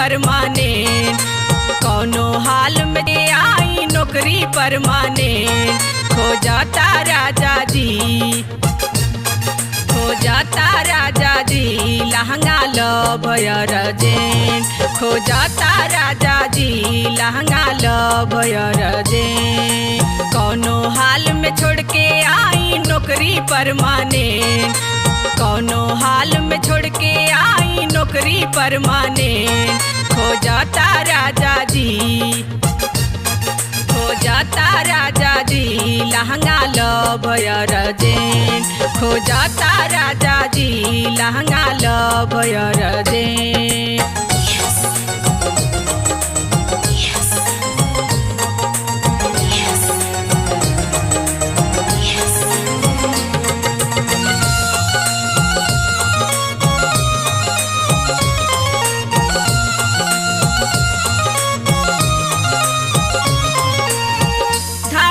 Permanent, कौनो हाल में आई नौकरी परमानेंट। खो जाता राजा जी, खो जाता राजा जी लहंगा लव अर्जेंट। खो जाता राजा जी लहंगा लव अर्जेंट। कौनो हाल में छोड़ के आई नौकरी परमानेंट, कौनो हाल में छोड़ के आई नौकरी परमानेंट। खो जाता राजा जी, खो जाता राजा जी लहंगा लव अर्जेंट। खो जाता राजा जी लहंगा लव अर्जेंट।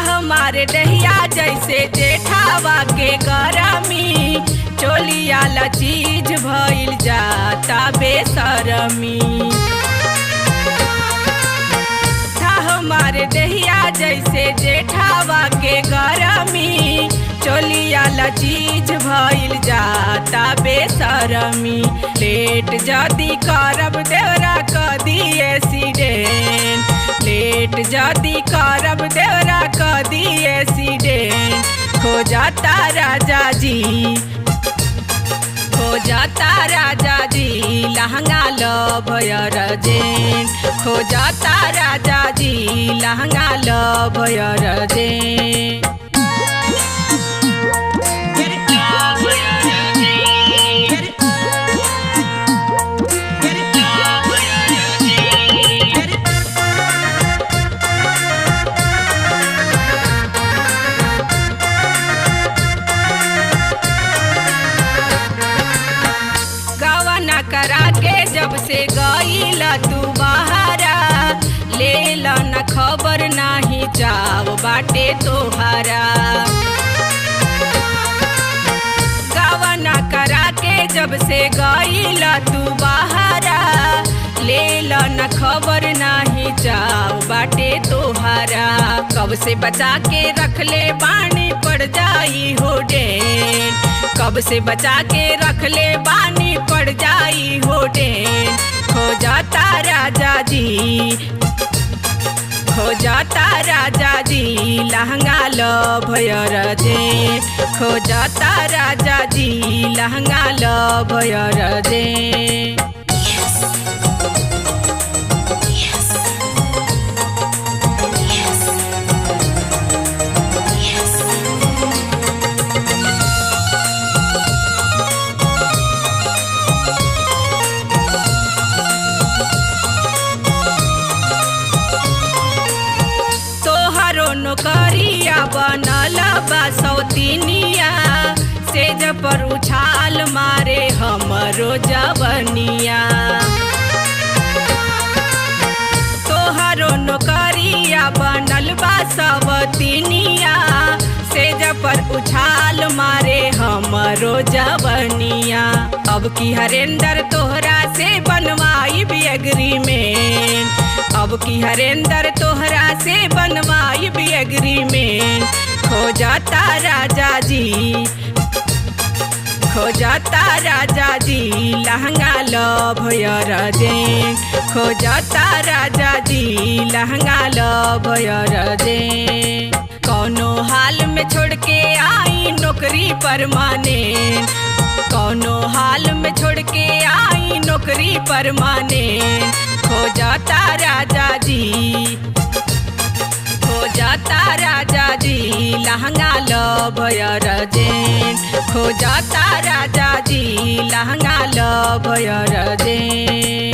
हमारे दहिया जैसे जेठावा के गरमी, चोलिया ला चीज भइल जाता बेसरमी। हमारे दहिया जैसे जेठावा के गरमी, चोलिया ला चीज भइल जाता बेसरमी। लेट जदी करब देवरा कदी एक्सीडेंट, लेट जदी करब देवरा कदी एक्सीडेंट। खो जाता राजा जी, खो जाता राजा जी लहंगा लव अर्जेंट। खो जाता राजा जी लहंगा लव अर्जेंट। करा के जब से गईला तू बहारा, लेला न खबर नाही जाओ बाटे तोहारा। गवना करा के जब से गईला तू बहारा, लेला न खबर नाही जाओ बाटे तोहारा। कब से बचा के रख ले बानी पड़ जाई हो डेंट, कब से बचा के रख ले बानी पड़ जाई हो डेंट। खो जाता राजा जी, खो जाता राजा जी लहंगा लव अर्जेंट। खो जाता राजा जी लहंगा लव अर्जेंट। नौकरिया बनल बा सौतीनिया, सेज पर उछाल मारे हमरो जवनिया। तोहरो नौकरिया बनल बा सौतीनिया, सेज पर उछाल मारे हमरो जवनिया। अब की हरेंदर तोहरा से बनवाई भी एग्रीमेंट, अब की हरेंदर तोहरा से बनवाई भी एग्रीमेंट। खो जाता राजा जी, खो जाता राजा जी लहंगा लव अर्जेंट। खो जाता राजा जी लहंगा लव अर्जेंट। कौनो हाल में छोड़ के आई नौकरी परमानेंट, कौनो हाल में छोड़ के आई नौकरी परमानेंट। खो जाता राजा जी, खो जाता राजा जी लहंगा लव अर्जेंट। खो जाता राजा जी लहंगा लव अर्जेंट।